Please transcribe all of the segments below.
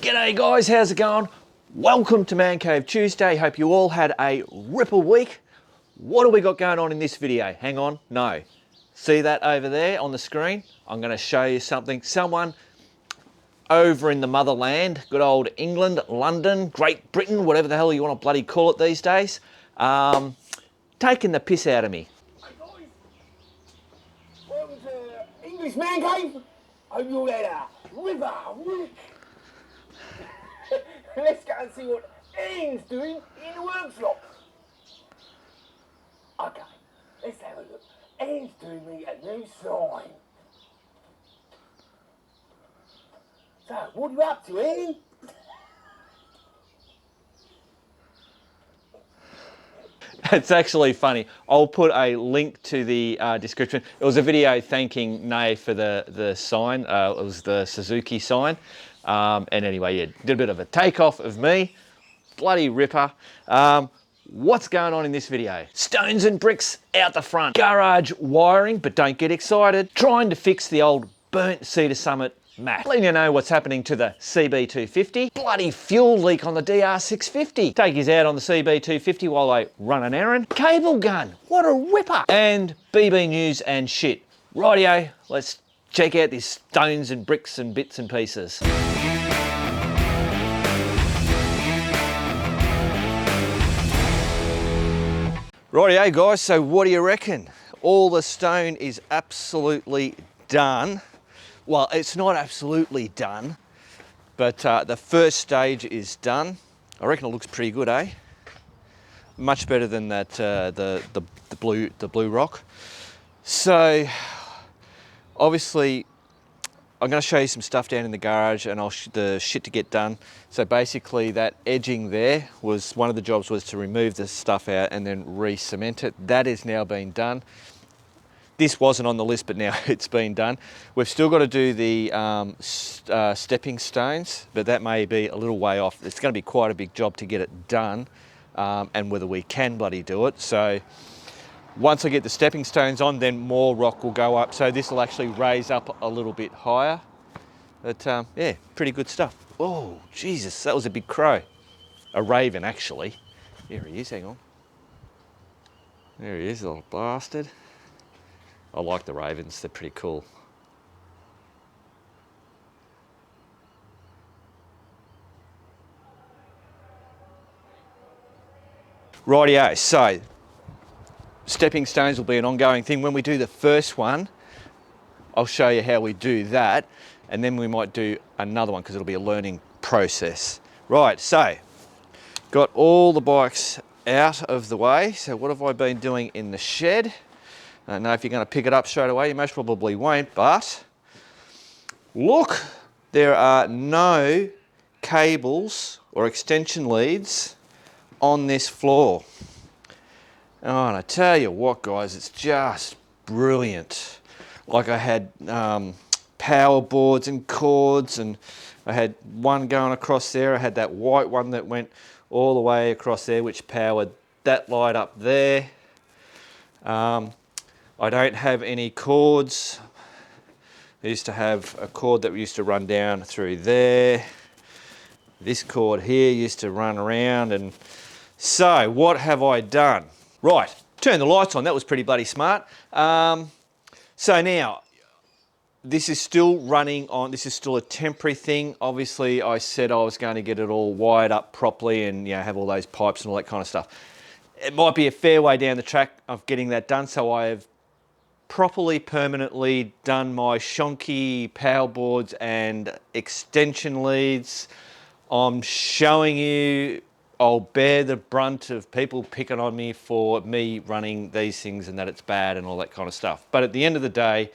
G'day guys, how's it going? Welcome to Man Cave Tuesday. Hope you all had a ripper week. What do we got going on in this video? Hang on, no. See that over there on the screen? I'm going to show you something. Someone over in the motherland, good old England, London, Great Britain, whatever the hell you want to bloody call it these days, taking the piss out of me. Hey guys, welcome to English Man Cave. Hope you all had a ripper week. Let's go and see what Ian's doing in the workshop. Okay, let's have a look. Ian's doing me a new sign. So, what are you up to, Ian? It's actually funny. I'll put a link to the description. It was a video thanking Nay for the sign. It was the Suzuki sign. And anyway, yeah, did a bit of a takeoff of me. Bloody ripper. What's going on in this video? Stones and bricks out the front. Garage wiring, but don't get excited. Trying to fix the old burnt Cedar Summit mat. Letting you know what's happening to the CB250. Bloody fuel leak on the DR650. Take his out on the CB250 while I run an errand. Cable gun, what a ripper. And BB news and shit. Rightio, let's check out these stones and bricks and bits and pieces. Rightio guys, so what do you reckon? All the stone is absolutely done. Well, it's not absolutely done, but the first stage is done. I reckon it looks pretty good, eh? Much better than that the blue rock. So obviously, I'm going to show you some stuff down in the garage and the shit to get done. So basically that edging there was, one of the jobs was to remove the stuff out and then re-cement it. That is now being done. This wasn't on the list, but now it's been done. We've still got to do the stepping stones, but that may be a little way off. It's going to be quite a big job to get it done, and whether we can bloody do it. So once I get the stepping stones on, then more rock will go up. So this will actually raise up a little bit higher. But yeah, pretty good stuff. Oh, Jesus, that was a big crow. A raven, actually. There he is, hang on. There he is, little bastard. I like the ravens, they're pretty cool. Rightio, so stepping stones will be an ongoing thing. When we do the first one, I'll show you how we do that, and then we might do another one because it'll be a learning process. Right, so got all the bikes out of the way. So what have I been doing in the shed? I don't know if you're going to pick it up straight away. You most probably won't, but look, there are no cables or extension leads on this floor. Oh, and I tell you what, guys, it's just brilliant. Like I had power boards and cords, and I had one going across there. I had that white one that went all the way across there, which powered that light up there. I don't have any cords. I used to have a cord that used to run down through there. This cord here used to run around, and so what have I done? Right, turn the lights on. That was pretty bloody smart. So now, this is still running on, this is still a temporary thing. Obviously, I said I was going to get it all wired up properly and, you know, have all those pipes and all that kind of stuff. It might be a fair way down the track of getting that done, so I have properly, permanently done my shonky power boards and extension leads. I'm showing you, I'll bear the brunt of people picking on me for me running these things and that it's bad and all that kind of stuff. But at the end of the day,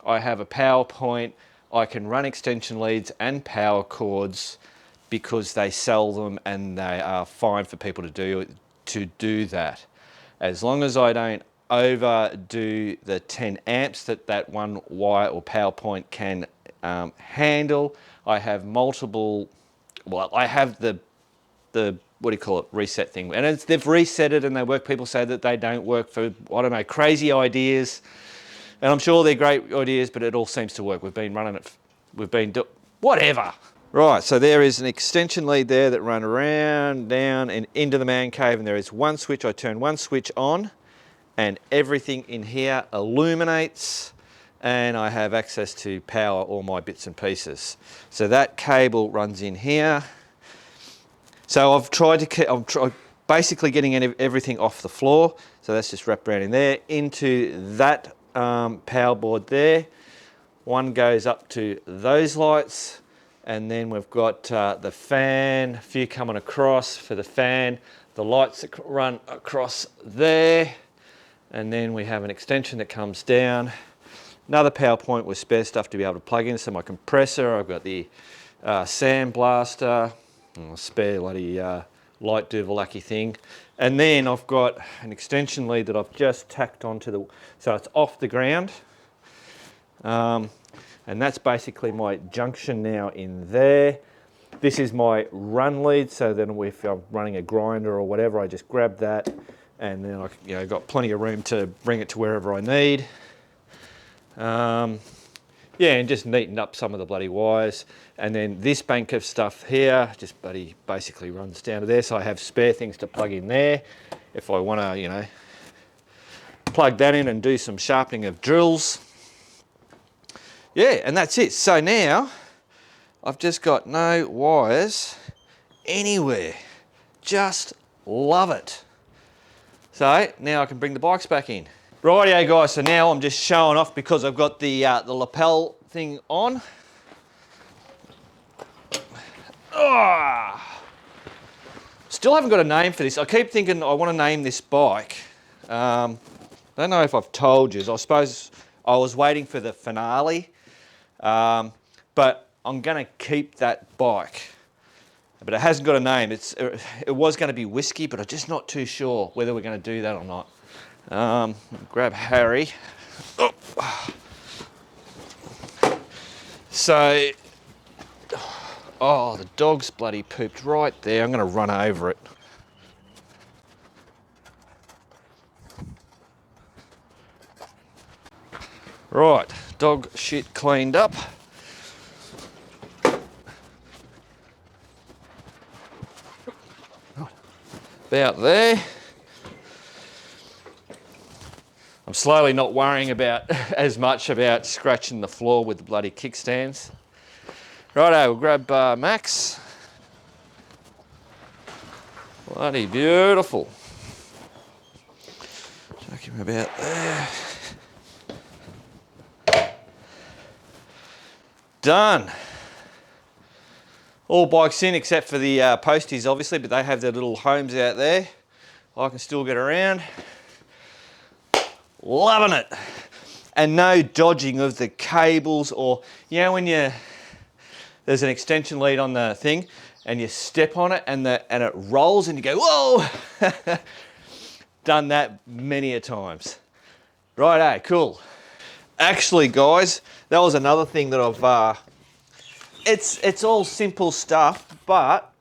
I have a PowerPoint. I can run extension leads and power cords because they sell them and they are fine for people to do that. As long as I don't overdo the 10 amps that one wire or PowerPoint can handle. I have multiple, well, I have the what do you call it, reset thing. And they've reset it and they work. People say that they don't work for, I don't know, crazy ideas. And I'm sure they're great ideas, but it all seems to work. We've been running it, whatever. Right, so there is an extension lead there that run around, down and into the man cave, and there is one switch. I turn one switch on and everything in here illuminates, and I have access to power all my bits and pieces. So that cable runs in here. So I've tried to keep, basically getting everything off the floor. So that's just wrapped around in there, into that power board there. One goes up to those lights, and then we've got the fan, a few coming across for the fan, the lights that run across there, and then we have an extension that comes down. Another power point with spare stuff to be able to plug in, so my compressor, I've got the sand blaster, spare bloody light Duvalaki thing, and then I've got an extension lead that I've just tacked onto the, so it's off the ground. And that's basically my junction now in there. This is my run lead, so then if I'm running a grinder or whatever, I just grab that, and then I got plenty of room to bring it to wherever I need. Yeah, and just neaten up some of the bloody wires. And then this bank of stuff here just basically runs down to there, so I have spare things to plug in there if I want to, plug that in and do some sharpening of drills. Yeah, and that's it. So now I've just got no wires anywhere. Just love it. So now I can bring the bikes back in. Rightio guys, so now I'm just showing off because I've got the lapel thing on. Still haven't got a name for this. I keep thinking I want to name this bike. Don't know if I've told you. I suppose I was waiting for the finale. But I'm going to keep that bike. But it hasn't got a name. It was going to be Whiskey, but I'm just not too sure whether we're going to do that or not. Grab Harry. Oh. So, the dog's bloody pooped right there. I'm going to run over it. Right, dog shit cleaned up. About there. I'm slowly not worrying about as much about scratching the floor with the bloody kickstands. Righto, we'll grab Max. Bloody beautiful. Chuck him about there. Done. All bikes in except for the posties obviously, but they have their little homes out there. I can still get around. Loving it. And no dodging of the cables, or when there's an extension lead on the thing and you step on it and it rolls and you go, whoa! Done that many a times. Righto, cool. Actually guys, that was another thing that I've it's all simple stuff, but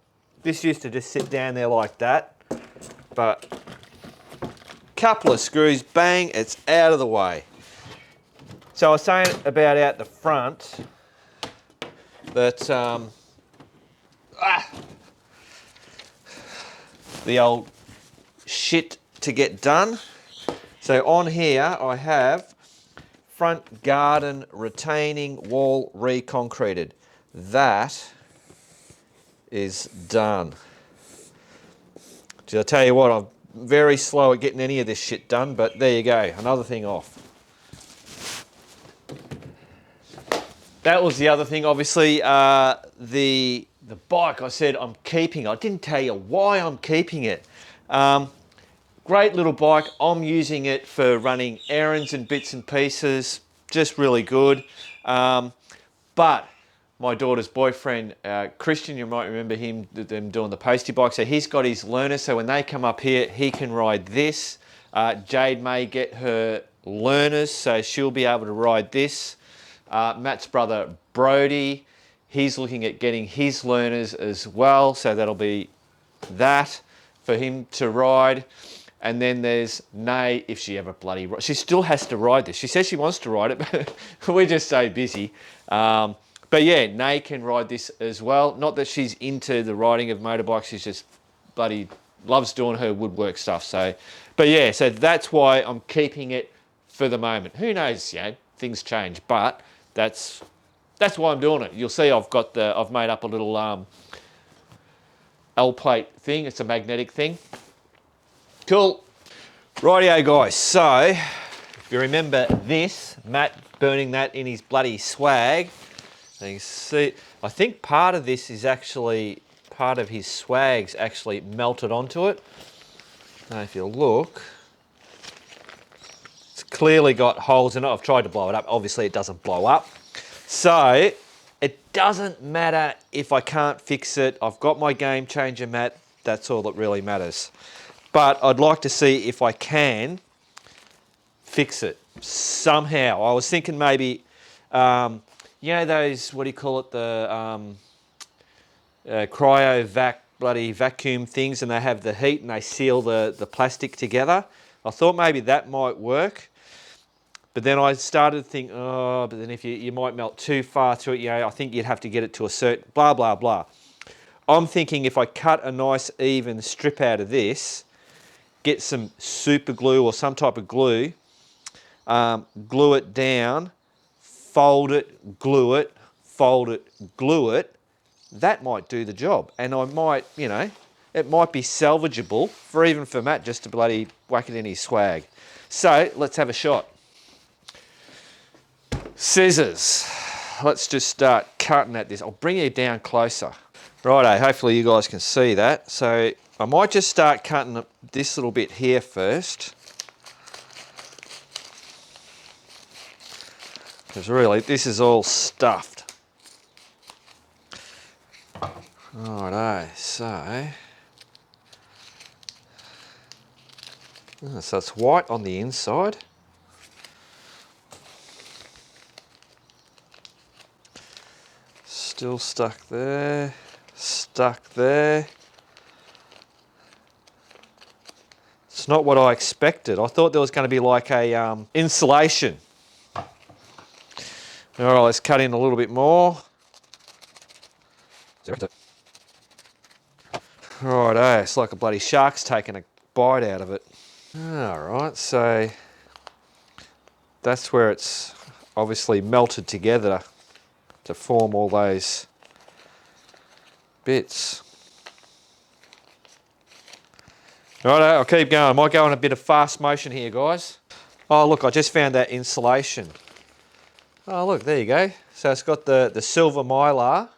this used to just sit down there like that. But couple of screws, bang, it's out of the way. So I was saying about out the front that the old shit to get done. So on here I have front garden retaining wall reconcreted. That is done. I'll tell you what, I'm very slow at getting any of this shit done, but there you go, another thing off. That was the other thing, obviously, the bike I said I'm keeping. I didn't tell you why I'm keeping it. Great little bike. I'm using it for running errands and bits and pieces. Just really good. But my daughter's boyfriend, Christian, you might remember them doing the postie bike. So he's got his learner. So when they come up here, he can ride this. Jade may get her learners, so she'll be able to ride this. Matt's brother, Brody, he's looking at getting his learners as well. So that'll be that for him to ride. And then there's Nay, if she ever bloody... She still has to ride this. She says she wants to ride it, but we're just so busy. But yeah, Nay can ride this as well. Not that she's into the riding of motorbikes, she's just bloody loves doing her woodwork stuff. So, but yeah, so that's why I'm keeping it for the moment. Who knows, you know, things change, but that's why I'm doing it. You'll see I've made up a little L plate thing. It's a magnetic thing. Cool. Rightio guys, so if you remember this, Matt burning that in his bloody swag, you can see, I think part of this is actually, part of his swag's actually melted onto it. Now if you look, it's clearly got holes in it. I've tried to blow it up, obviously it doesn't blow up. So it doesn't matter if I can't fix it. I've got my game changer mat, that's all that really matters. But I'd like to see if I can fix it somehow. I was thinking maybe, you know those, what do you call it, the cryo bloody vacuum things, and they have the heat and they seal the plastic together. I thought maybe that might work. But then I started to think, oh, but then if you might melt too far through it, you know, I think you'd have to get it to a certain, blah, blah, blah. I'm thinking if I cut a nice even strip out of this, get some super glue or some type of glue, glue it down, fold it, glue it, fold it, glue it, that might do the job. And I might, you know, it might be salvageable for even for Matt just to bloody whack it in his swag. So let's have a shot. Scissors. Let's just start cutting at this. I'll bring you down closer. Righto, hopefully you guys can see that. So I might just start cutting this little bit here first. Because really, this is all stuffed. Righto, so it's white on the inside. Still stuck there, stuck there. It's not what I expected. I thought there was going to be like a insulation. All right, let's cut in a little bit more. Righto, it's like a bloody shark's taking a bite out of it. All right, so that's where it's obviously melted together to form all those bits. Righto, I'll keep going. I might go in a bit of fast motion here, guys. Oh, look, I just found that insulation. Oh, look, there you go. So it's got the silver mylar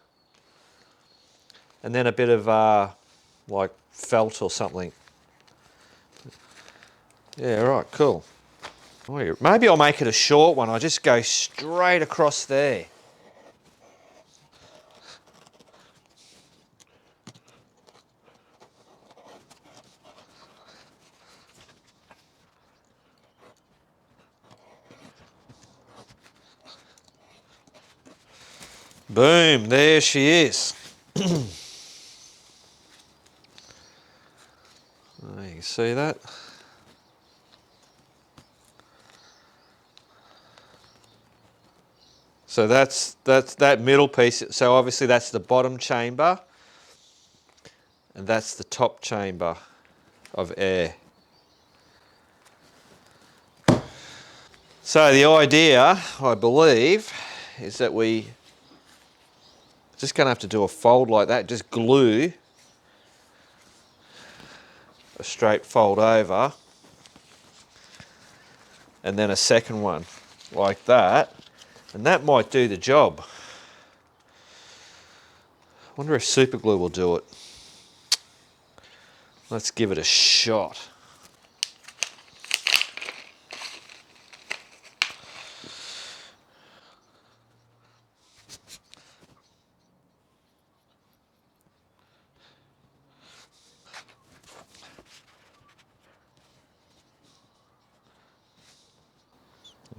and then a bit of like felt or something. Yeah, right, cool. Maybe I'll make it a short one. I'll just go straight across there. Boom, there she is. You can see that. So that's that middle piece. So obviously that's the bottom chamber and that's the top chamber of air. So the idea, I believe, is that we just going to have to do a fold like that, just glue a straight fold over and then a second one like that, and that might do the job. I wonder if super glue will do it. Let's give it a shot.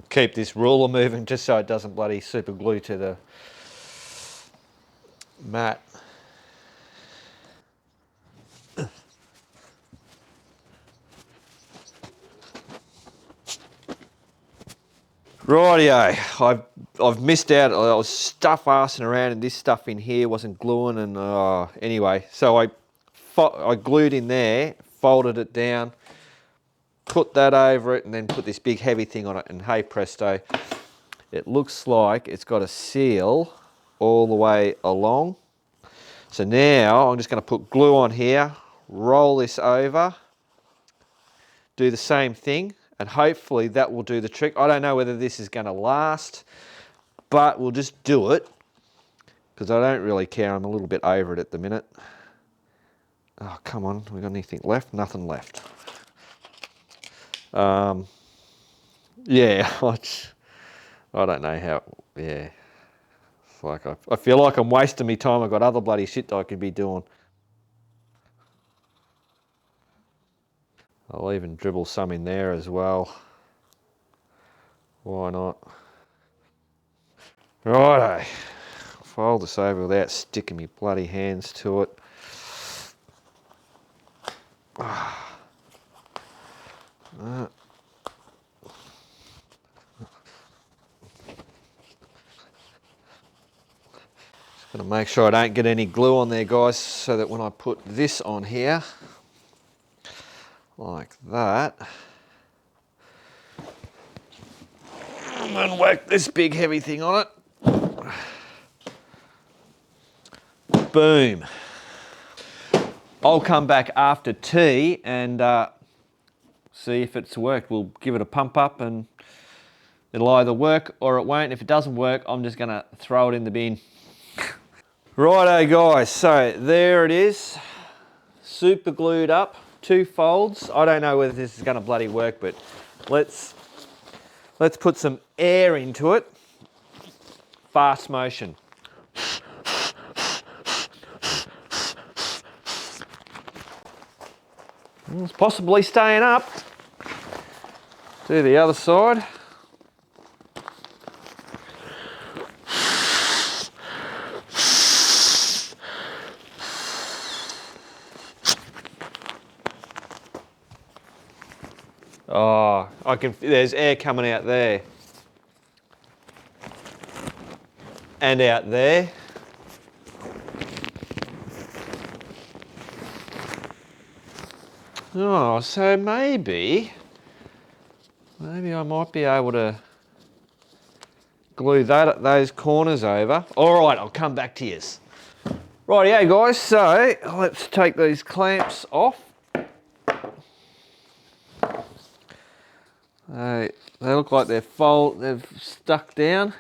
Keep this ruler moving just so it doesn't bloody super glue to the mat. Rightio, I've missed out. I was arsing around and this stuff in here wasn't gluing and anyway. So I glued in there, folded it down, put that over it and then put this big heavy thing on it and hey presto, it looks like it's got a seal all the way along. So now I'm just going to put glue on here, roll this over, do the same thing, and hopefully that will do the trick. I don't know whether this is going to last, but we'll just do it because I don't really care. I'm a little bit over it at the minute. Oh, come on. We got anything left? Nothing left. Yeah, I don't know how, yeah. It's like I feel like I'm wasting my time. I've got other bloody shit that I could be doing. I'll even dribble some in there as well. Why not? Righto. Fold this over without sticking my bloody hands to it. Gonna make sure I don't get any glue on there, guys, so that when I put this on here, like that, and then whack this big heavy thing on it. Boom. I'll come back after tea and see if it's worked. We'll give it a pump up and it'll either work or it won't. If it doesn't work, I'm just gonna throw it in the bin. Righto guys, so there it is, super glued up, 2 folds. I don't know whether this is gonna bloody work, but let's put some air into it. Fast motion. It's possibly staying up. Do the other side. Oh, there's air coming out there. And out there. Oh, so maybe I might be able to glue those corners over. All right, I'll come back to yous. Right, guys, so let's take these clamps off. They look like they've stuck down.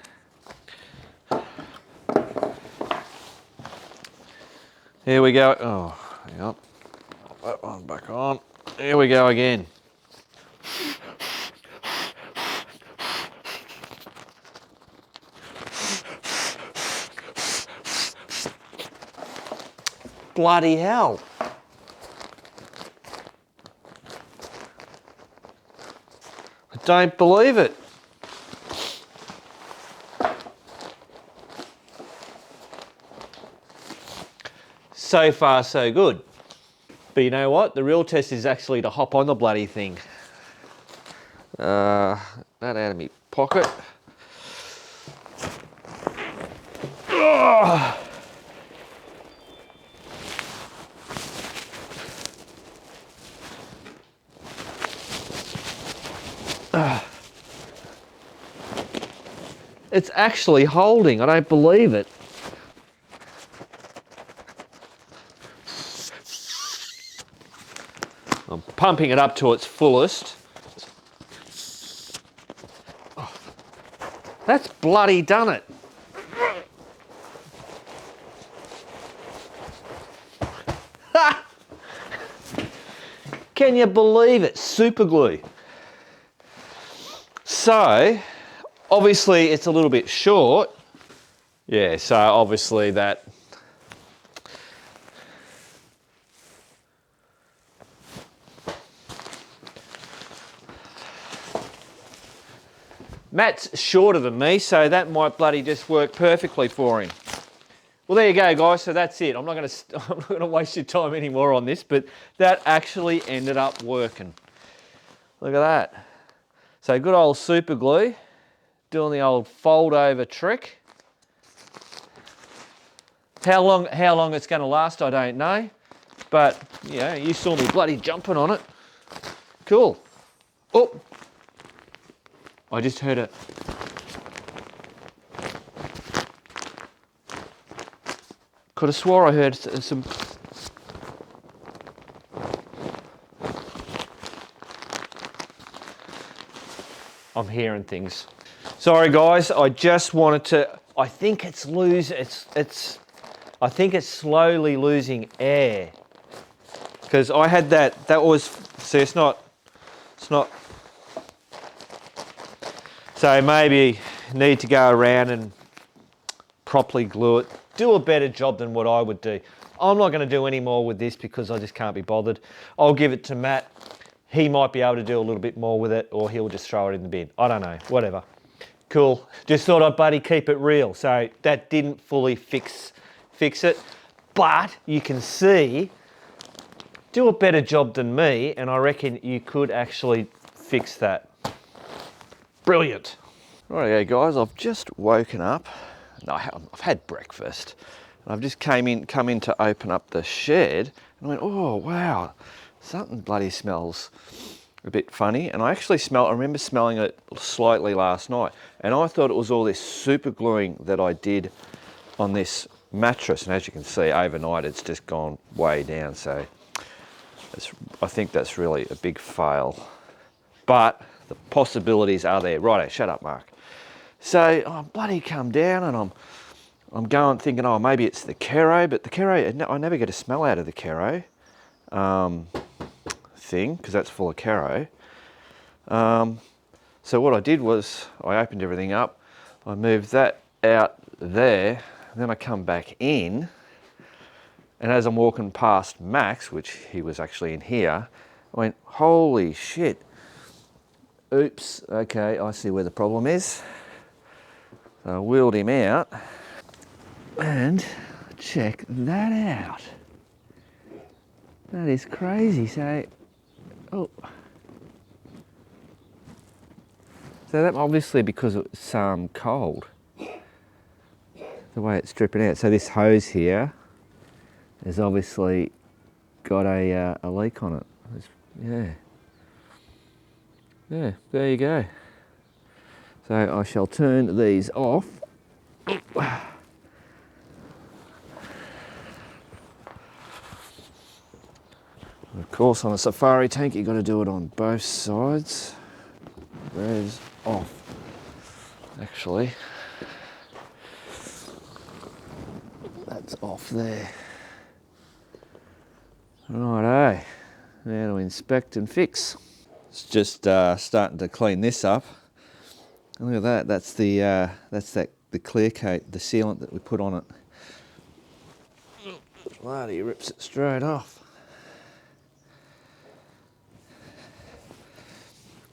Here we go. Oh, hang on. That one back on. Here we go again. Bloody hell. I don't believe it. So far, so good. But you know what? The real test is actually to hop on the bloody thing. That out of my pocket. It's actually holding. I don't believe it. I'm pumping it up to its fullest. Oh, that's bloody done it. Can you believe it? Super glue. So, obviously it's a little bit short. Yeah, so obviously that Matt's shorter than me, so that might bloody just work perfectly for him. Well, there you go, guys. So that's it. I'm not going to waste your time anymore on this, but that actually ended up working. Look at that. So good old super glue doing the old fold over trick. How long it's going to last, I don't know. But, yeah, you saw me bloody jumping on it. Cool. Oh, I just heard it. Could have swore I heard some... I'm hearing things. Sorry guys, I just wanted to... I think it's I think it's slowly losing air. Because I had that was... See, it's not... So maybe need to go around and properly glue it. Do a better job than what I would do. I'm not going to do any more with this because I just can't be bothered. I'll give it to Matt. He might be able to do a little bit more with it, or he'll just throw it in the bin. I don't know, whatever. Cool. Just thought I'd buddy keep it real. So that didn't fully fix it, but you can see, do a better job than me, and I reckon you could actually fix that. Brilliant. Right, guys, I've just woken up. No, I've had breakfast. I've just come in to open up the shed, and I went, oh wow, something bloody smells a bit funny. And I remember smelling it slightly last night, and I thought it was all this super gluing that I did on this mattress. And as you can see, overnight it's just gone way down. So I think that's really a big fail. But the possibilities are there. Righto, shut up, Mark. So I bloody come down, and I'm going thinking, oh, maybe it's the Kero, but the Kero, I never get a smell out of the Kero thing, because that's full of Kero. So what I did was I opened everything up, I moved that out there, and then I come back in, and as I'm walking past Max, which he was actually in here, I went, holy shit. Oops, okay, I see where the problem is. So I wheeled him out, and check that out. That is crazy. So, oh. So that obviously because it's cold, the way it's dripping out. So this hose here has obviously got a leak on it. Yeah, there you go. So I shall turn these off. Of course, on a safari tank, you've got to do it on both sides. There's off, actually. That's off there. Righto, now to inspect and fix. It's just starting to clean this up. And look at that, that's the clear coat, the sealant that we put on it. Bloody rips it straight off.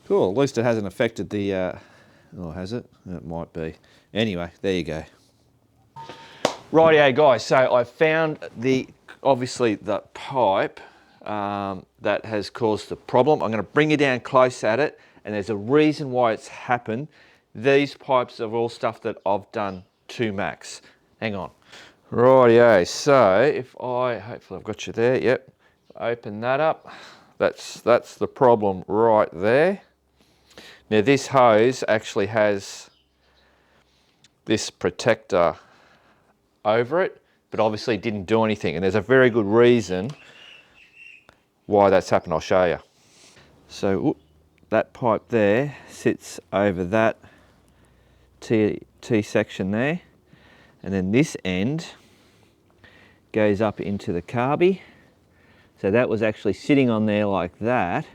Cool, at least it hasn't affected the, oh, has it? It might be. Anyway, there you go. Rightio guys, so I found obviously the pipe that has caused the problem. I'm going to bring you down close at it, and there's a reason why it's happened. These pipes are all stuff that I've done to Max. Hang on. Rightio, so if hopefully I've got you there, yep. Open that up. That's the problem right there. Now this hose actually has this protector over it, but obviously it didn't do anything, and there's a very good reason why that's happened. I'll show you. So that pipe there sits over that T section there, and then this end goes up into the carby. So that was actually sitting on there like that,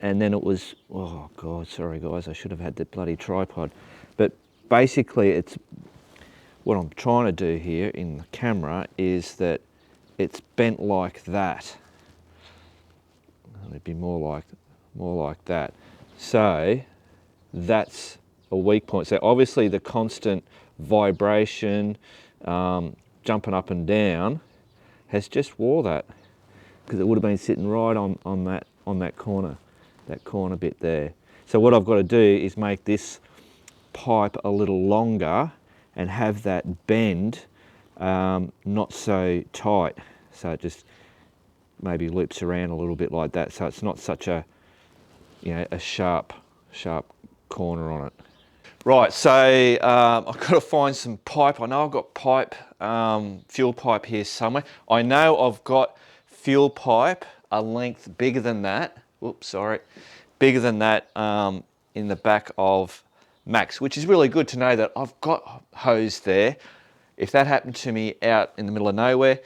and then it was, oh God, sorry guys, I should have had the bloody tripod. But basically it's, what I'm trying to do here in the camera is that it's bent like that. It'd be more like that. So that's a weak point. So obviously the constant vibration, jumping up and down, has just wore that, because it would have been sitting right on that corner bit there. So what I've got to do is make this pipe a little longer and have that bend not so tight. So it just maybe loops around a little bit like that. So it's not such a, you know, a sharp corner on it. Right, so I've got to find some pipe. I know I've got pipe, fuel pipe here somewhere. I know I've got fuel pipe a length bigger than that. Oops, sorry. Bigger than that in the back of Max, which is really good to know that I've got hose there. If that happened to me out in the middle of nowhere,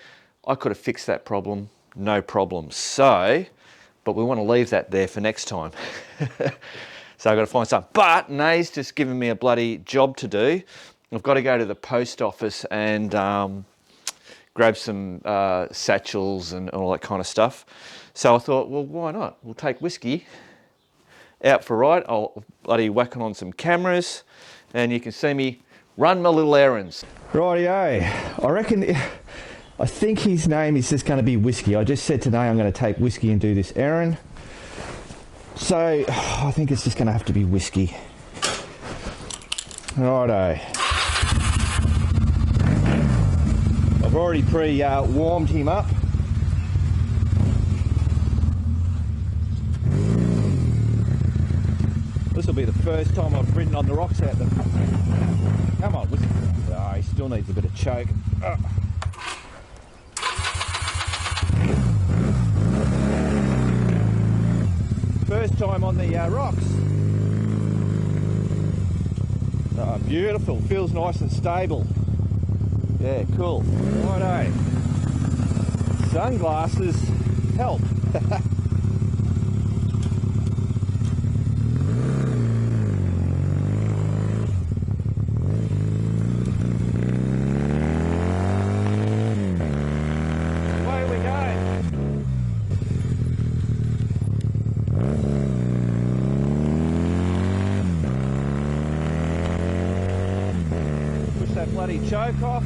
I could have fixed that problem, no problem. So, but we want to leave that there for next time. So I've got to find some. But Nay's just given me a bloody job to do. I've got to go to the post office and grab some satchels and all that kind of stuff. So I thought, well, why not? We'll take whiskey out for a ride. I'll bloody whack on some cameras and you can see me run my little errands. Rightio. I think his name is just going to be Whiskey. I just said today I'm going to take Whiskey and do this errand. So I think it's just going to have to be Whiskey. Righto. I've already warmed him up. This will be the first time I've ridden on the rocks out there. Come on, Whiskey. Oh, he still needs a bit of choke. First time on the rocks. Oh, beautiful. Feels nice and stable. Yeah, cool. Righto. Sunglasses help. Bloody choke off.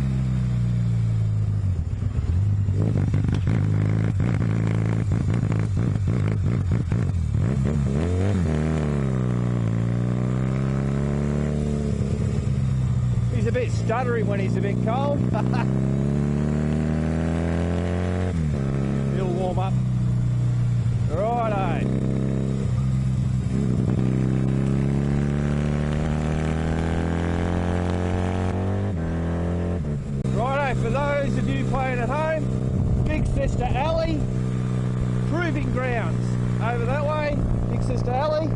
He's a bit stuttery when he's a bit cold. He'll warm up. Righto. For those of you playing at home, Big Sister Alley, proving grounds. Over that way, Big Sister Alley.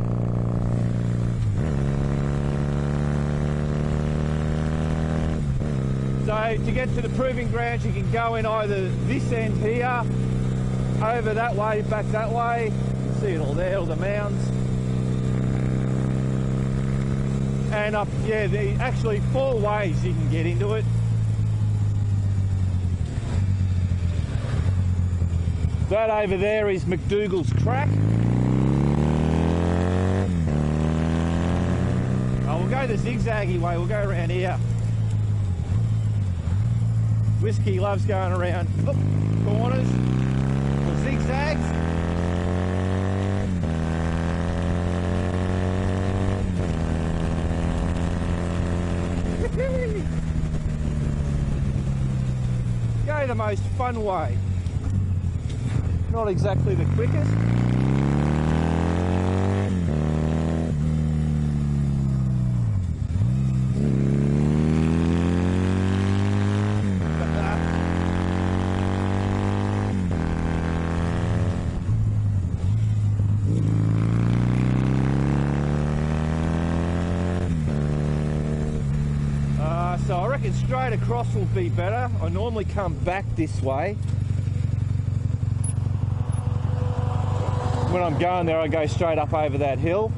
So to get to the proving grounds, you can go in either this end here, over that way, back that way. You can see it all there, all the mounds. And up, yeah, actually 4 ways you can get into it. That over there is McDougall's Crack. Oh, we'll go the zigzaggy way, we'll go around here. Whiskey loves going around corners or zigzags. Go the most fun way. Not exactly the quickest. So I reckon straight across will be better. I normally come back this way. When I'm going there, I go straight up over that hill,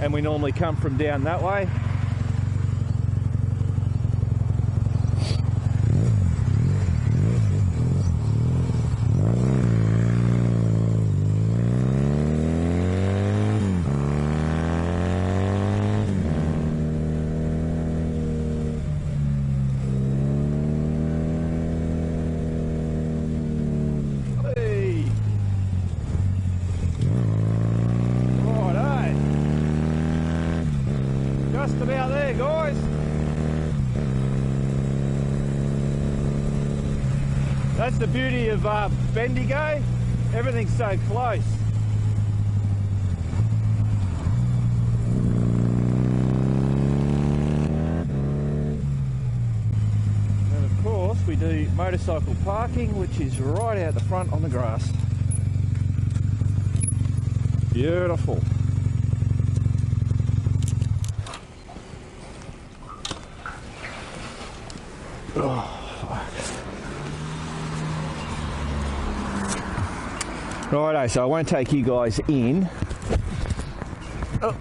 and we normally come from down that way. Just the beauty of Bendigo. Everything's so close. And of course we do motorcycle parking, which is right out the front on the grass. Beautiful. Righto, so I won't take you guys in. We'll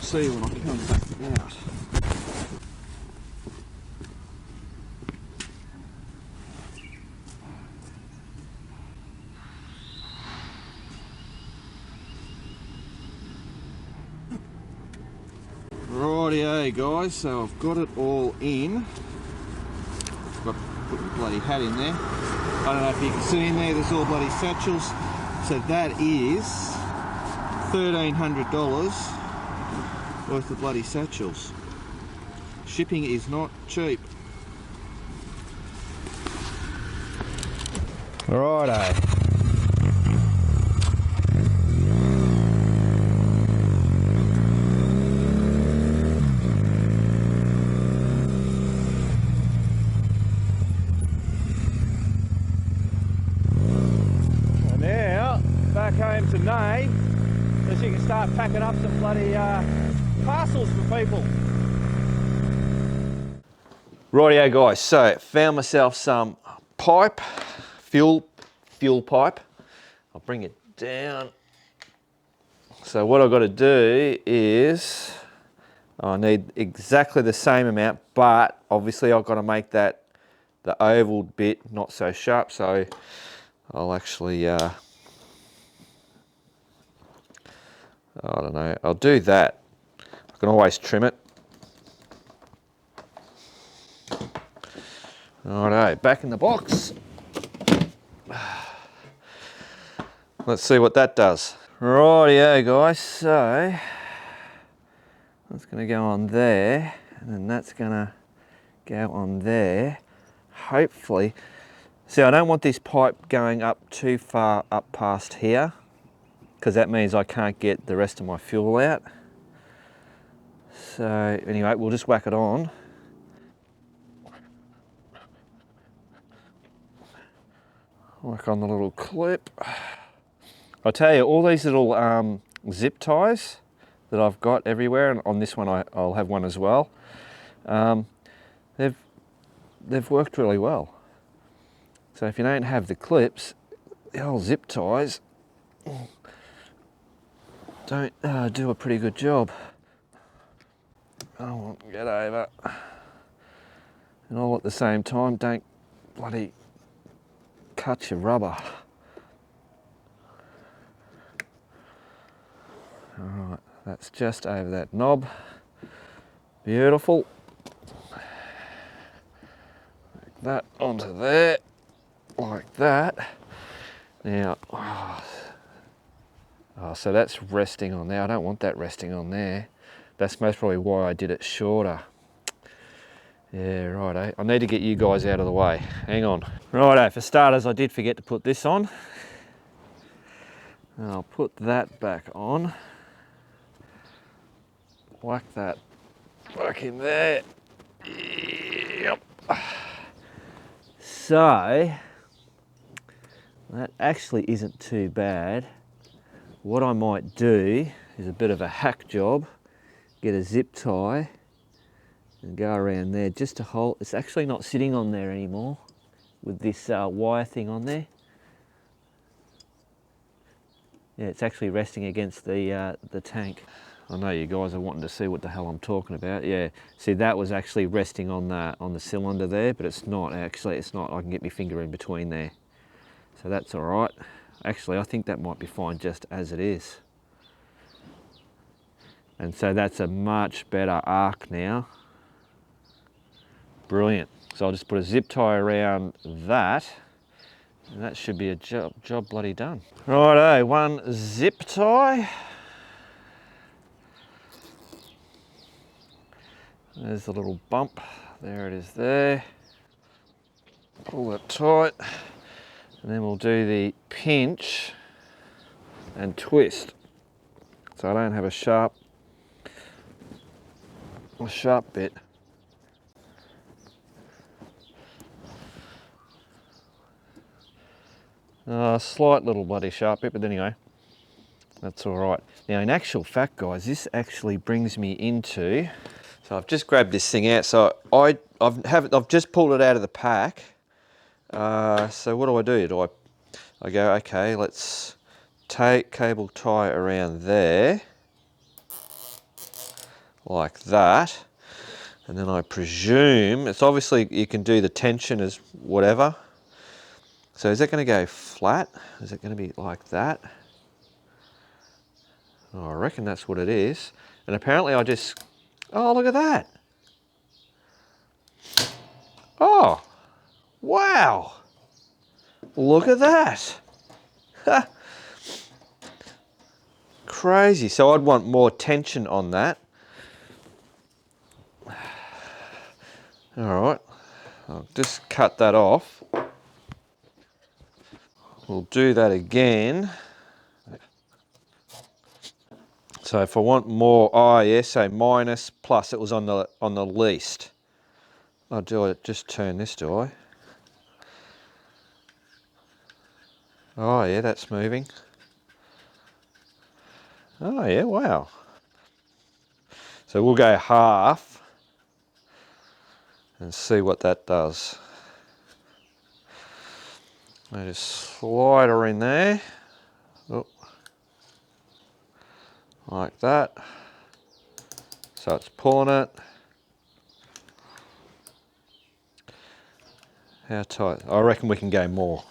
see when I come back out. Rightio guys, so I've got it all in. I've got to put my bloody hat in there. I don't know if you can see in there, there's all bloody satchels. So that is $1,300 worth of bloody satchels. Shipping is not cheap. Righto. Home to Nay, so she can start packing up some bloody parcels for people. Rightio guys, so found myself some pipe, fuel pipe. I'll bring it down. So what I've got to do is, I need exactly the same amount, but obviously I've got to make that, the oval bit, not so sharp, so I'll actually I don't know, I'll do that. I can always trim it. Righto, back in the box. Let's see what that does. Rightio guys, so that's going to go on there, and then that's going to go on there. Hopefully, see, I don't want this pipe going up too far up past here, because that means I can't get the rest of my fuel out. So anyway, we'll just whack it on. Whack on the little clip. I'll tell you, all these little zip ties that I've got everywhere, and on this one I'll have one as well, they've worked really well. So if you don't have the clips, the old zip ties don't do a pretty good job. I won't get over. And all at the same time, don't bloody cut your rubber. Alright, that's just over that knob. Beautiful. Like that onto there, like that. Now, so that's resting on there. I don't want that resting on there. That's most probably why I did it shorter. Yeah, righto. I need to get you guys out of the way. Hang on. Righto, for starters, I did forget to put this on. And I'll put that back on. Whack that back in there. Yep. So, that actually isn't too bad. What I might do is a bit of a hack job, get a zip tie and go around there just to hold. It's actually not sitting on there anymore with this wire thing on there. Yeah, it's actually resting against the tank. I know you guys are wanting to see what the hell I'm talking about. Yeah, see, that was actually resting on the cylinder there, but it's not actually. It's not. I can get my finger in between there, so that's all right. Actually, I think that might be fine just as it is. And so that's a much better arc now. Brilliant. So I'll just put a zip tie around that, and that should be a job bloody done. Righto, one zip tie. There's the little bump. There it is there. Pull it tight, and then we'll do the pinch and twist. So I don't have a sharp bit. A slight little bloody sharp bit, but anyway, that's all right. Now, in actual fact, guys, this actually brings me into. So I've just grabbed this thing out. So I've just pulled it out of the pack. So what do? I go, okay, let's take cable tie around there, like that. And then I presume, it's obviously you can do the tension as whatever. So is that going to go flat? Is it going to be like that? Oh, I reckon that's what it is. And apparently I just, oh, look at that. Oh, wow. Look at that. Crazy. So I'd want more tension on that. All right, I'll just cut that off. We'll do that again. So if I want more, oh yeah, so minus plus, it was on the least. I'll do it, just turn this, do I? Oh yeah, that's moving. Oh yeah, wow. So we'll go half and see what that does. I just slide her in there. Oh. Like that. So it's pulling it. How tight? I reckon we can go more.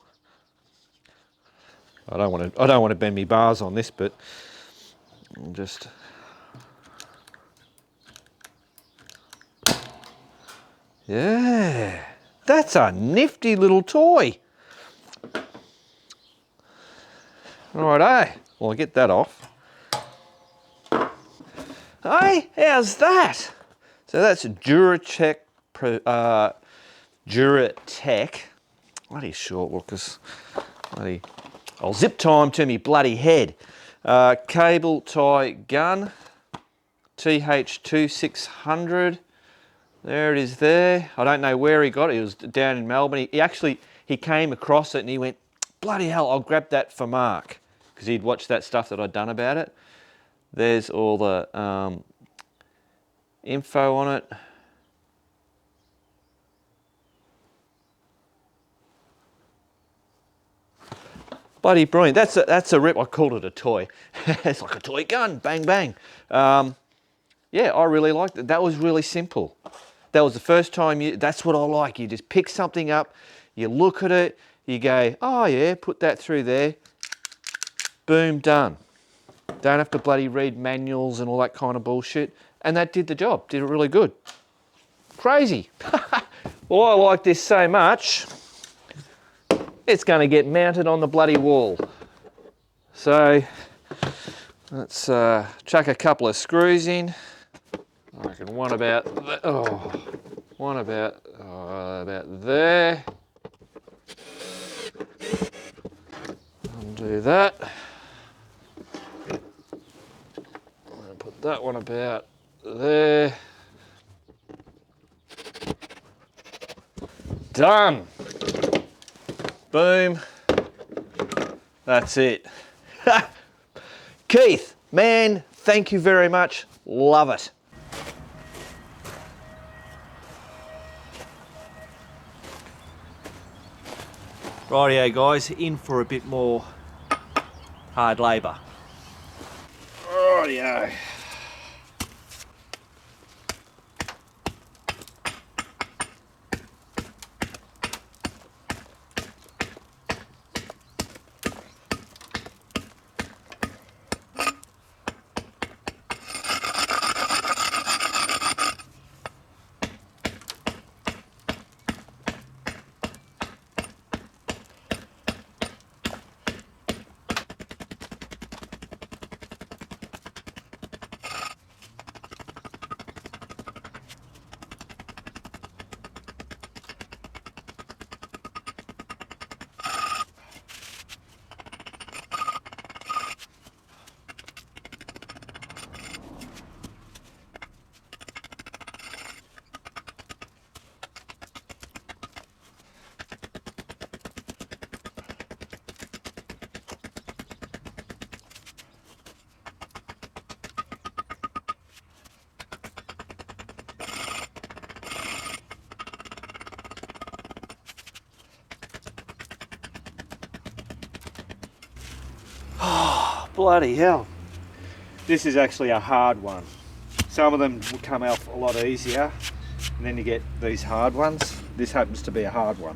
I don't want to bend me bars on this, but I'll just. Yeah, that's a nifty little toy. Righto, well, I'll get that off. Hey, how's that? So that's a Duratec, bloody short walkers, bloody, I'll zip tie 'em to me bloody head. Cable tie gun, TH2600. There it is there. I don't know where he got it. It was down in Melbourne. He came across it and he went, bloody hell, I'll grab that for Mark. Because he'd watched that stuff that I'd done about it. There's all the info on it. Bloody brilliant. That's a rip. I called it a toy. It's like a toy gun. Bang, bang. Yeah, I really liked it. That was really simple. That was the first time that's what I like. You just pick something up, you look at it, you go, oh yeah, put that through there. Boom, done. Don't have to bloody read manuals and all that kind of bullshit. And that did the job, did it really good. Crazy. Well, I like this so much, it's going to get mounted on the bloody wall. So let's chuck a couple of screws in. I reckon one about about there. Undo that. I'm going to put that one about there. Done. Boom. That's it. Keith, man, thank you very much. Love it. Rightio guys, in for a bit more hard labour. Rightio. Bloody hell. This is actually a hard one. Some of them will come off a lot easier, and then you get these hard ones. This happens to be a hard one.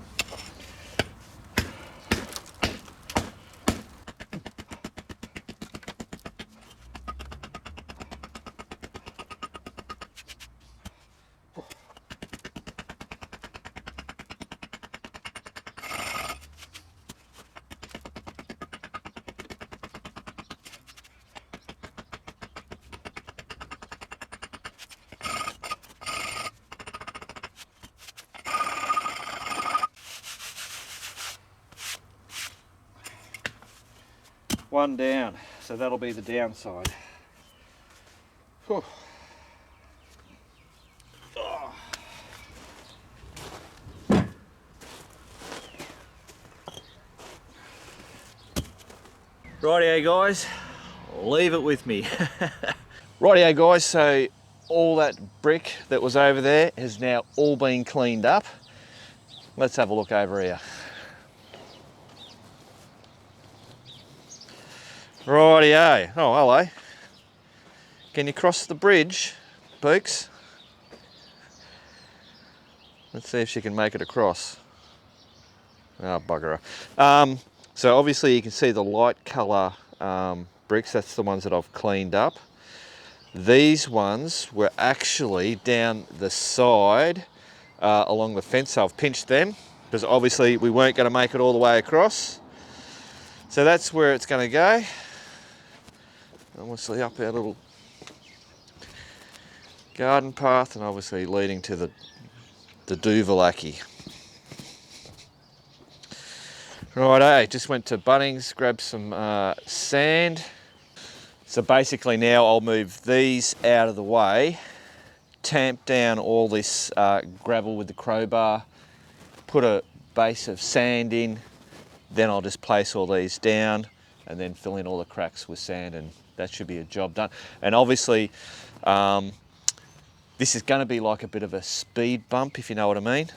One down, so that'll be the downside. Whew. Oh. Rightio guys, leave it with me. Rightio guys, so all that brick that was over there has now all been cleaned up. Let's have a look over here. Rightio. Oh, hello. Can you cross the bridge, Pokes? Let's see if she can make it across. Oh, bugger her. So obviously you can see the light colour bricks. That's the ones that I've cleaned up. These ones were actually down the side along the fence. So I've pinched them because obviously we weren't going to make it all the way across. So that's where it's going to go. Obviously up our little garden path and obviously leading to the Duvalaki. Righto, just went to Bunnings, grabbed some sand. So basically now I'll move these out of the way, tamp down all this gravel with the crowbar, put a base of sand in, then I'll just place all these down and then fill in all the cracks with sand, and that should be a job done. And obviously this is going to be like a bit of a speed bump, if you know what I mean.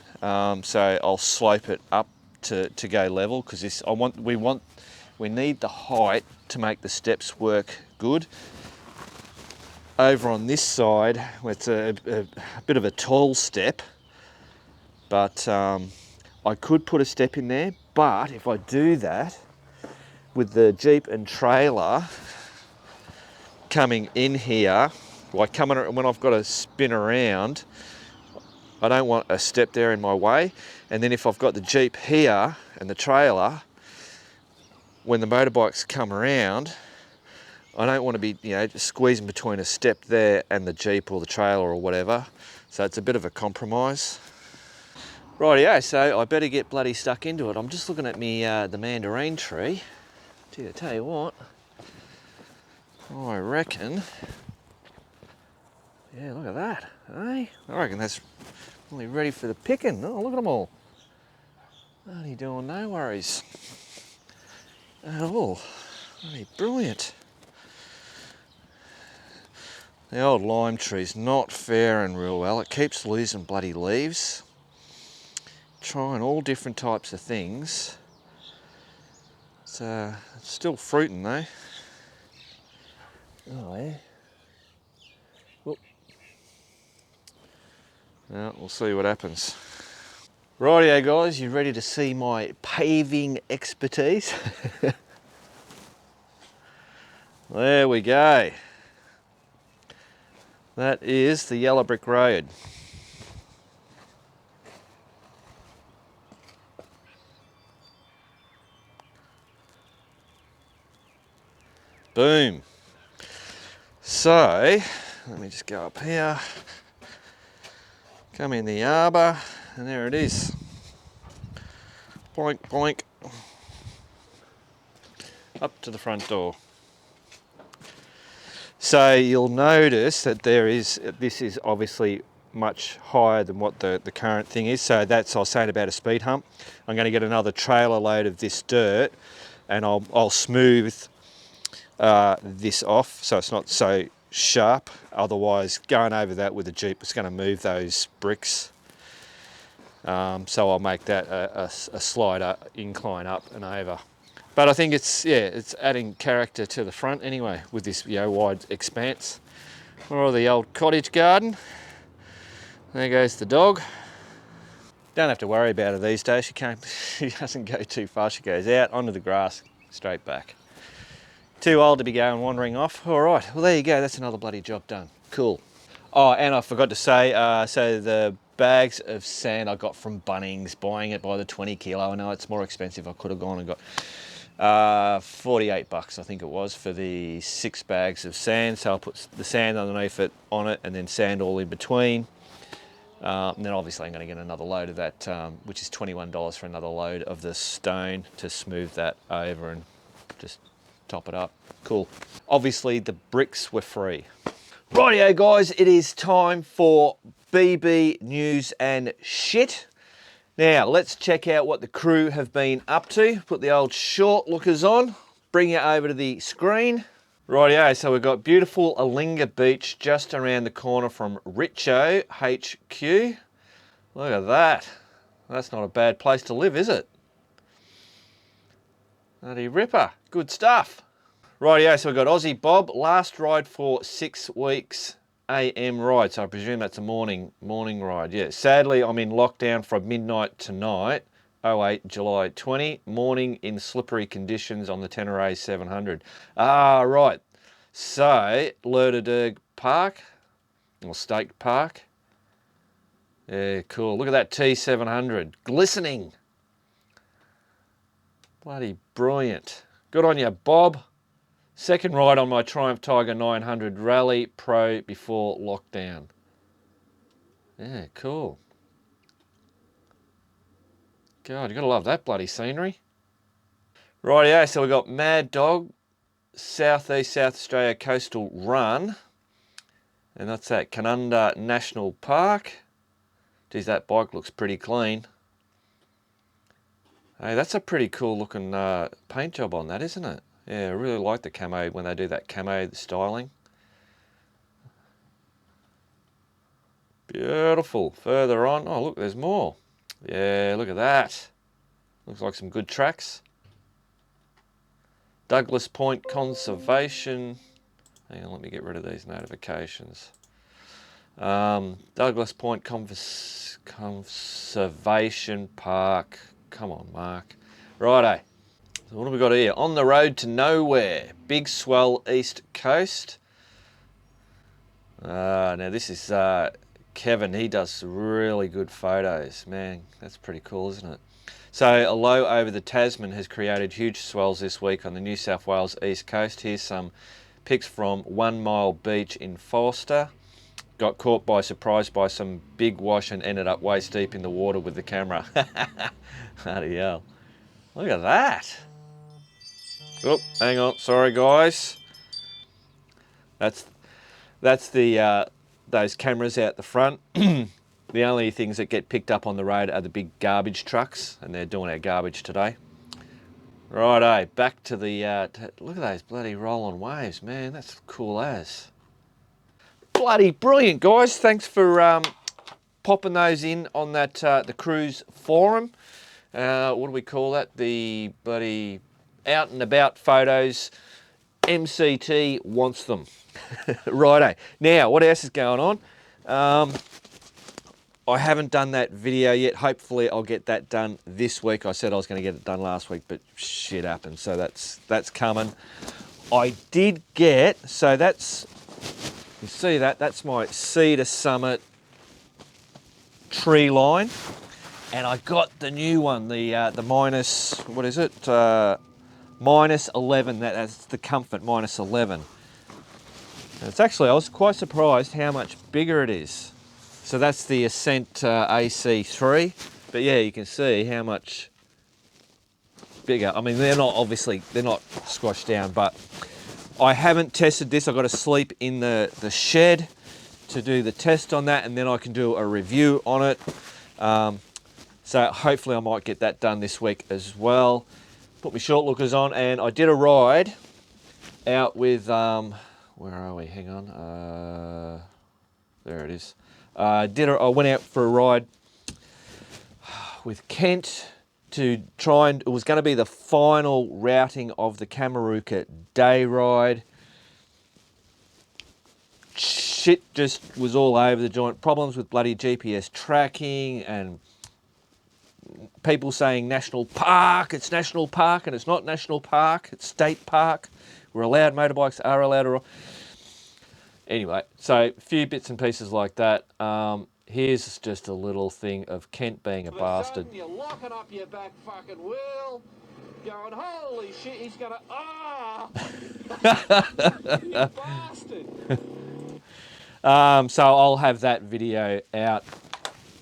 So I'll slope it up to go level because we need the height to make the steps work good. Over on this side, it's a bit of a tall step, but I could put a step in there. But if I do that with the Jeep and trailer coming in here, like coming when I've got to spin around, I don't want a step there in my way. And then if I've got the Jeep here and the trailer, when the motorbikes come around, I don't want to be, just squeezing between a step there and the Jeep or the trailer or whatever. So it's a bit of a compromise. Rightio, so I better get bloody stuck into it. I'm just looking at me the mandarin tree. Gee, I tell you what, I reckon, yeah, look at that, eh? I reckon that's really ready for the picking. Oh, look at them all. Bloody doing no worries at all. Bloody brilliant. The old lime tree's not faring real well. It keeps losing bloody leaves. Trying all different types of things. It's still fruiting though. Oh yeah. Whoop. Well, we'll see what happens. Rightio guys, you ready to see my paving expertise? There we go. That is the yellow brick road. Boom. So, let me just go up here, come in the arbour, and there it is. Boink, boink. Up to the front door. So you'll notice that this is obviously much higher than what the current thing is. So that's, I was saying about a speed hump. I'm going to get another trailer load of this dirt and I'll smooth this off so it's not so sharp. Otherwise, going over that with a Jeep is going to move those bricks. So I'll make that a slight incline up and over. But I think it's adding character to the front anyway with this wide expanse. Or the old cottage garden. There goes the dog. Don't have to worry about her these days. She doesn't go too far. She goes out onto the grass, straight back. Too old to be going wandering off. All right, well there you go. That's another bloody job done. Cool. Oh, and I forgot to say, so the bags of sand I got from Bunnings, buying it by the 20 kilo. I know it's more expensive. I could have gone and got 48 bucks, I think it was, for the 6 bags of sand. So I'll put the sand underneath it, on it, and then sand all in between. And then obviously I'm going to get another load of that, which is $21 for another load of the stone to smooth that over and just top it up. Cool. Obviously the bricks were free. Rightio guys, it is time for BB news and shit. Now let's check out what the crew have been up to. Put the old short lookers on, bring you over to the screen. Rightio, so we've got beautiful Alinga Beach just around the corner from Richo HQ. Look at that. That's not a bad place to live, is it? Bloody ripper. Good stuff. Rightio, so we've got Aussie Bob, last ride for 6 weeks, AM ride. So I presume that's a morning ride. Yeah, sadly I'm in lockdown from midnight tonight, 08 July 20, morning in slippery conditions on the Tenerife 700. Ah, right. So, Lerderderg Park, or State Park. Yeah, cool. Look at that T700, glistening. Bloody brilliant. Good on you, Bob. Second ride on my Triumph Tiger 900 Rally Pro before lockdown. Yeah, cool. God, you gotta love that bloody scenery. Rightio, so we got Mad Dog, Southeast South Australia Coastal Run. And that's at Canunda National Park. Geez, that bike looks pretty clean. Hey, that's a pretty cool looking paint job on that, isn't it? Yeah, I really like the camo when they do that camo styling. Beautiful. Further on, oh look, there's more. Yeah, look at that. Looks like some good tracks. Douglas Point Conservation. Hang on, let me get rid of these notifications. Douglas Point Conservation Park. Come on, Mark. Righto. So what have we got here? On the road to nowhere. Big swell East Coast. Now this is Kevin. He does really good photos. Man, that's pretty cool, isn't it? So a low over the Tasman has created huge swells this week on the New South Wales East Coast. Here's some pics from 1 Mile Beach in Forster. Got caught by surprise by some big wash and ended up waist deep in the water with the camera. Bloody hell. Look at that. Oh, hang on. Sorry, guys. That's the those cameras out the front. The only things that get picked up on the road are the big garbage trucks, and they're doing our garbage today. Righto, back to the... look at those bloody rolling waves, man. That's cool as. Bloody brilliant, guys. Thanks for popping those in on that the cruise forum. What do we call that? The bloody out and about photos. MCT wants them. Righto. Now, what else is going on? I haven't done that video yet. Hopefully I'll get that done this week. I said I was going to get it done last week, but shit happened. So that's coming. I did get, so that's, you see that's my Cedar Summit tree line. And I got the new one, the minus, what is it? Minus 11, that's the Comfort minus 11. And it's actually, I was quite surprised how much bigger it is. So that's the Ascent AC3, but yeah, you can see how much bigger. I mean, they're not squashed down, but I haven't tested this. I've got to sleep in the shed to do the test on that, and then I can do a review on it. So hopefully I might get that done this week as well. Put my short lookers on, and I did a ride out with, where are we? Hang on. There it is. I went out for a ride with Kent, to try and, it was going to be the final routing of the Kamaruka day ride. Shit just was all over the joint. Problems with bloody GPS tracking and people saying national park, it's national park, and it's not national park, it's state park. We're allowed, motorbikes are allowed to... Anyway, so a few bits and pieces like that. Here's just a little thing of Kent being a bastard. You're locking up your back fucking wheel, going, holy shit, he's gonna, you bastard. So I'll have that video out.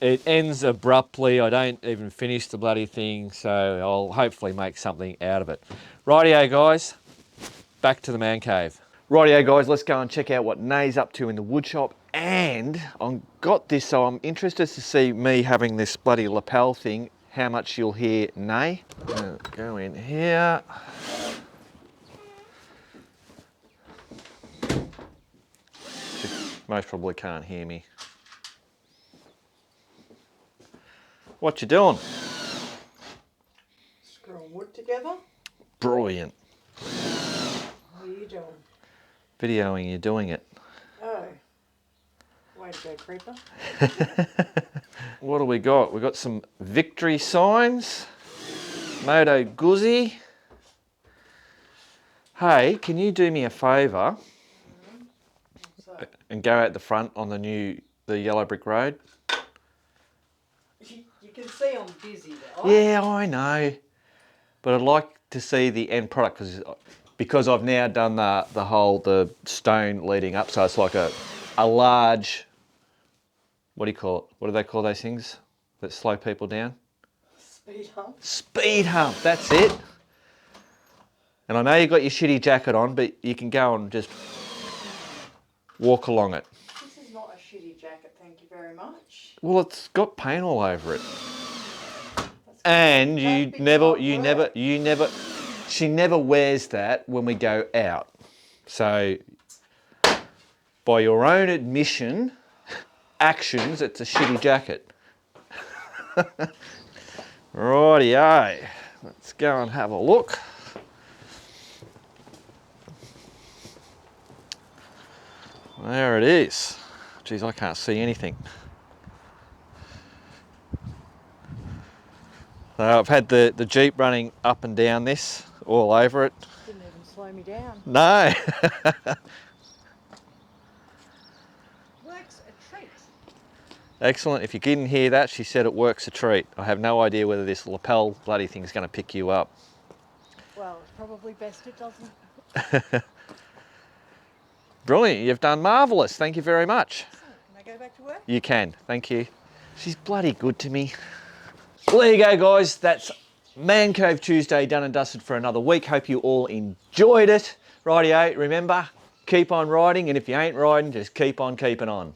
It ends abruptly. I don't even finish the bloody thing, so I'll hopefully make something out of it. Rightio, guys, back to the man cave. Rightio, guys, let's go and check out what Nay's up to in the woodshop. And I've got this, so I'm interested to see me having this bloody lapel thing, how much you'll hear Nay. Go in here. She most probably can't hear me. What you doing? Screwing wood together. Brilliant. What are you doing? Videoing you doing it. Oh. Way to go, creeper. What do we got? We got some victory signs. Moto Guzzi. Hey, can you do me a favour and go out the front on the yellow brick road? You can see I'm busy though. Yeah, I know. But I'd like to see the end product because I've now done the stone leading up, so it's like a large, what do you call it? What do they call those things that slow people down? Speed hump. Speed hump, that's it. And I know you've got your shitty jacket on, but you can go and just walk along it. This is not a shitty jacket, thank you very much. Well, it's got paint all over it. And she never wears that when we go out. So, by your own admission, actions, it's a shitty jacket. Rightio, let's go and have a look. There it is. Geez, I can't see anything. So I've had the Jeep running up and down this, all over it. Didn't even slow me down. No. Works a treat. Excellent. If you didn't hear that, she said it works a treat. I have no idea whether this lapel bloody thing is going to pick you up. Well, it's probably best it doesn't. Brilliant. You've done marvellous. Thank you very much. Can I go back to work? You can. Thank you. She's bloody good to me. Well, there you go, guys. That's Man Cave Tuesday done and dusted for another week. Hope you all enjoyed it. Rightio, remember, keep on riding, and if you ain't riding, just keep on keeping on.